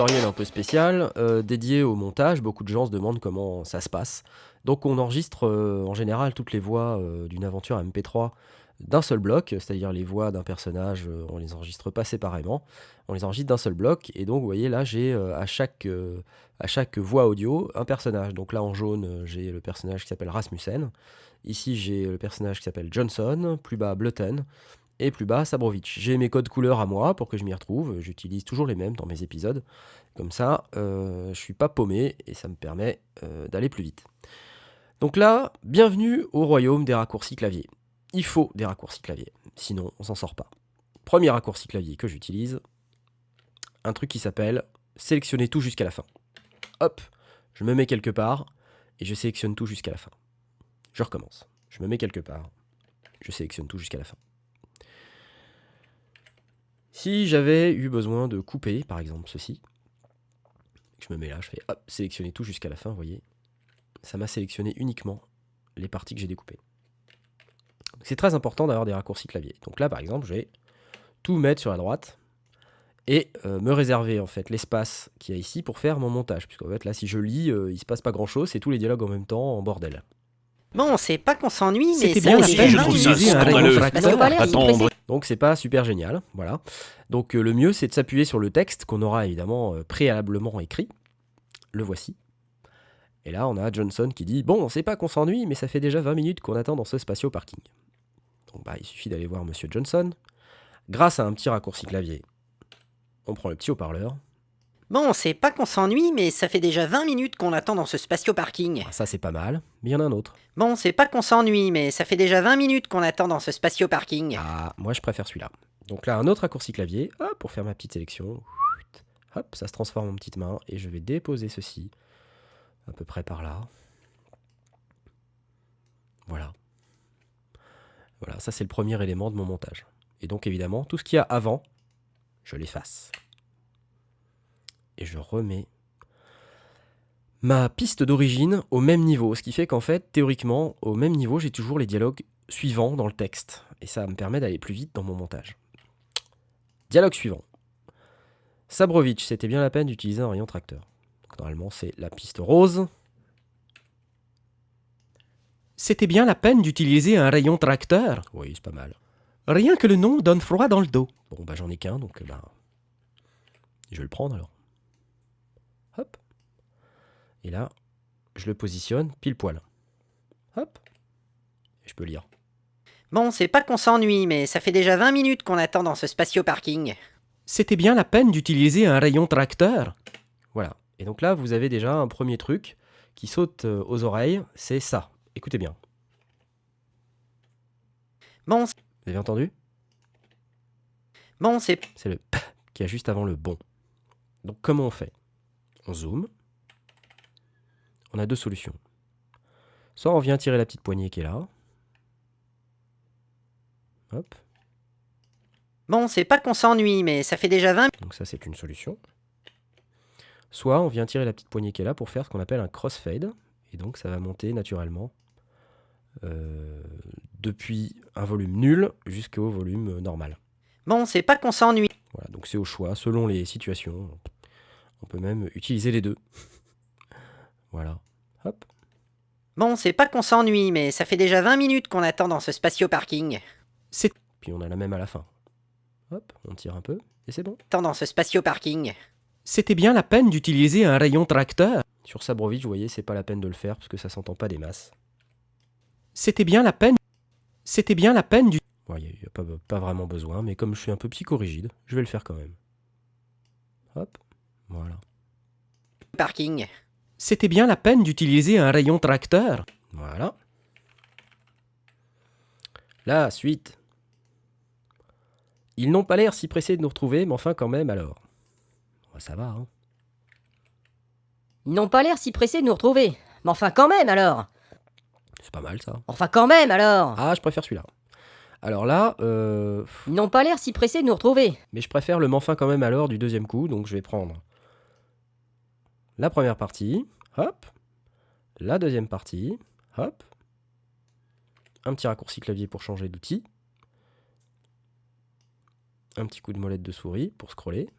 tutoriel un peu spécial dédié au montage. Beaucoup de gens se demandent comment ça se passe. Donc on enregistre en général toutes les voix d'une aventure MP3 d'un seul bloc, c'est-à-dire les voix d'un personnage, on les enregistre pas séparément, on les enregistre d'un seul bloc. Et donc vous voyez là j'ai à chaque voix audio un personnage. Donc là en jaune j'ai le personnage qui s'appelle Rasmussen. Ici j'ai le personnage qui s'appelle Johnson, plus bas Bluten et plus bas Sabrovitch. J'ai mes codes couleurs à moi pour que je m'y retrouve, j'utilise toujours les mêmes dans mes épisodes. Comme ça, je suis pas paumé et ça me permet d'aller plus vite. Donc là, bienvenue au royaume des raccourcis clavier. Il faut des raccourcis clavier, sinon on s'en sort pas. Premier raccourci clavier que j'utilise, un truc qui s'appelle sélectionner tout jusqu'à la fin. Hop, je me mets quelque part et je sélectionne tout jusqu'à la fin. Je recommence. Je me mets quelque part, je sélectionne tout jusqu'à la fin. Si j'avais eu besoin de couper, par exemple ceci, je me mets là, je fais hop, sélectionner tout jusqu'à la fin, vous voyez, ça m'a sélectionné uniquement les parties que j'ai découpées. C'est très important d'avoir des raccourcis clavier. Donc là, par exemple, je vais tout mettre sur la droite et me réserver en fait l'espace qu'il y a ici pour faire mon montage. Puisqu'en fait, là, si je lis, il se passe pas grand-chose, c'est tous les dialogues en même temps en bordel. Bon, c'est pas qu'on s'ennuie, mais C'était ça bien fait la déjà peine je 20 trouve ça minutes. d'utiliser un rayon scandaleux. tracteur. Parce que Attendre. Donc c'est pas super génial, voilà. Donc le mieux c'est de s'appuyer sur le texte qu'on aura évidemment préalablement écrit. Le voici. Et là on a Johnson qui dit « Bon, c'est pas qu'on s'ennuie, mais ça fait déjà 20 minutes qu'on attend dans ce spatio parking. » Donc bah il suffit d'aller voir Monsieur Johnson. Grâce à un petit raccourci clavier, on prend le petit haut-parleur. Bon, c'est pas qu'on s'ennuie, mais ça fait déjà 20 minutes qu'on attend dans ce spatio-parking. Ah, ça c'est pas mal, mais il y en a un autre. Bon, c'est pas qu'on s'ennuie, mais ça fait déjà 20 minutes qu'on attend dans ce spatio-parking. Ah, moi je préfère celui-là. Donc là un autre raccourci clavier, hop, pour faire ma petite sélection. Hop, ça se transforme en petite main et je vais déposer ceci à peu près par là. Voilà. Voilà, ça c'est le premier élément de mon montage. Et donc évidemment, tout ce qu'il y a avant, je l'efface. Et je remets ma piste d'origine au même niveau. Ce qui fait qu'en fait, théoriquement, au même niveau, j'ai toujours les dialogues suivants dans le texte. Et ça me permet d'aller plus vite dans mon montage. Dialogue suivant. Sabrovitch, c'était bien la peine d'utiliser un rayon tracteur. Donc, normalement, c'est la piste rose. C'était bien la peine d'utiliser un rayon tracteur. Oui, c'est pas mal. Rien que le nom donne froid dans le dos. Bon, bah j'en ai qu'un, donc je vais le prendre alors. Hop. Et là, je le positionne pile poil. Hop. Et je peux lire. Bon, c'est pas qu'on s'ennuie, mais ça fait déjà 20 minutes qu'on attend dans ce spatio-parking. C'était bien la peine d'utiliser un rayon tracteur. Voilà. Et donc là, vous avez déjà un premier truc qui saute aux oreilles, c'est ça. Écoutez bien. Bon, Vous avez entendu? c'est... C'est le p qui est juste avant le bon. Donc comment on fait? On zoome. On a deux solutions. Soit on vient tirer la petite poignée qui est là. Hop. Bon, c'est pas qu'on s'ennuie, mais ça fait déjà 20... Donc ça c'est une solution. Soit on vient tirer la petite poignée qui est là pour faire ce qu'on appelle un crossfade. Et donc ça va monter naturellement depuis un volume nul jusqu'au volume normal. Bon, c'est pas qu'on s'ennuie. Voilà, donc c'est au choix, selon les situations. On peut même utiliser les deux. Voilà. Hop. Bon, c'est pas qu'on s'ennuie, mais ça fait déjà 20 minutes qu'on attend dans ce spatio-parking. Puis on a la même à la fin. Hop, on tire un peu et c'est bon. Attends dans ce spatio-parking. C'était bien la peine d'utiliser un rayon tracteur. Sur Sabrovitch, vous voyez, c'est pas la peine de le faire parce que ça s'entend pas des masses. C'était bien la peine du... Il n'y a pas vraiment besoin, mais comme je suis un peu psychorigide, je vais le faire quand même. Hop, voilà. Parking. C'était bien la peine d'utiliser un rayon tracteur. Voilà. La suite. Ils n'ont pas l'air si pressés de nous retrouver, mais enfin quand même alors. Ça va, hein. Ils n'ont pas l'air si pressés de nous retrouver. Mais enfin quand même alors. C'est pas mal ça. Enfin quand même alors. Ah, je préfère celui-là. Alors là, Ils n'ont pas l'air si pressés de nous retrouver. mais je préfère le m'enfin quand même alors du deuxième coup, donc je vais prendre la première partie, hop, la deuxième partie, hop, un petit raccourci clavier pour changer d'outil, un petit coup de molette de souris pour scroller,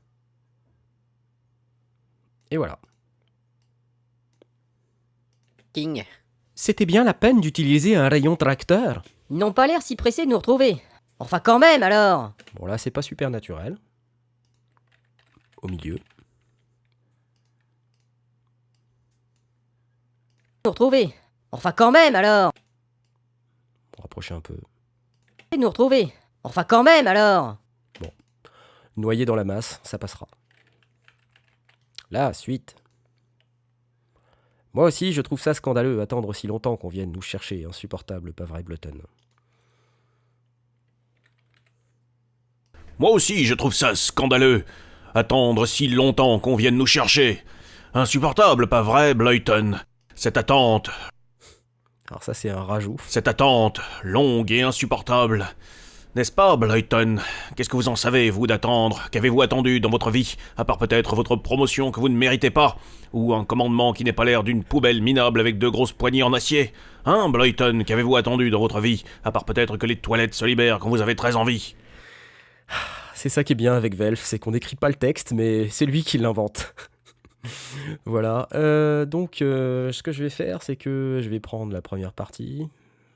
Et voilà. King. C'était bien la peine d'utiliser un rayon tracteur. Ils n'ont pas l'air si pressés de nous retrouver. Enfin quand même alors. Bon là c'est pas super naturel. Au milieu. Nous retrouver. Enfin quand même alors. Pour rapprocher un peu. Nous retrouver. Enfin quand même alors. Noyé dans la masse, ça passera. La suite. Moi aussi, je trouve ça scandaleux, attendre si longtemps qu'on vienne nous chercher, insupportable, pas vrai, Blotton. Moi aussi, je trouve ça scandaleux. Attendre si longtemps qu'on vienne nous chercher. Insupportable, pas vrai, Blyton? Cette attente, Alors ça, c'est un rajout. longue et insupportable. N'est-ce pas, Blyton? Qu'est-ce que vous en savez, vous, d'attendre? Qu'avez-vous attendu dans votre vie, à part peut-être votre promotion que vous ne méritez pas? Ou un commandement qui n'est pas l'air d'une poubelle minable avec de grosses poignées en acier? Hein, Blyton, qu'avez-vous attendu dans votre vie, à part peut-être que les toilettes se libèrent quand vous avez très envie? C'est ça qui est bien avec Velf, c'est qu'on n'écrit pas le texte, mais c'est lui qui l'invente. Voilà. Donc, ce que je vais faire, c'est que je vais prendre la première partie.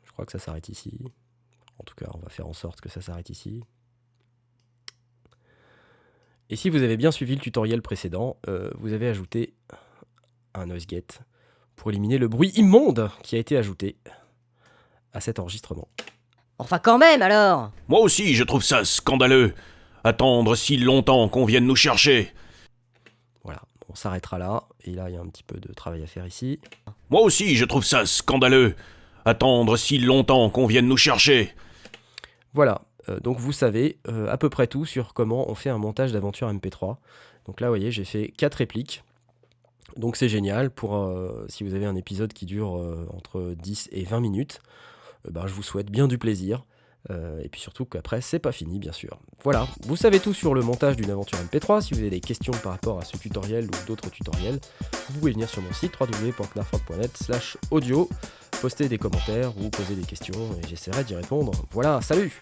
Je crois que ça s'arrête ici. En tout cas, on va faire en sorte que ça s'arrête ici. Et si vous avez bien suivi le tutoriel précédent, vous avez ajouté un noise gate pour éliminer le bruit immonde qui a été ajouté à cet enregistrement. Enfin quand même alors. Moi aussi, je trouve ça scandaleux. Attendre si longtemps qu'on vienne nous chercher. Voilà, on s'arrêtera là. Et là, il y a un petit peu de travail à faire ici. Moi aussi, je trouve ça scandaleux. Attendre si longtemps qu'on vienne nous chercher. Voilà, donc vous savez à peu près tout sur comment on fait un montage d'aventure MP3. Donc là, vous voyez, j'ai fait 4 répliques. Donc c'est génial pour si vous avez un épisode qui dure entre 10 et 20 minutes. Je vous souhaite bien du plaisir. Et puis surtout qu'après, c'est pas fini, bien sûr. Voilà, vous savez tout sur le montage d'une aventure MP3. Si vous avez des questions par rapport à ce tutoriel ou d'autres tutoriels, vous pouvez venir sur mon site www.knarford.net/audio, poster des commentaires ou poser des questions et j'essaierai d'y répondre. Voilà, salut!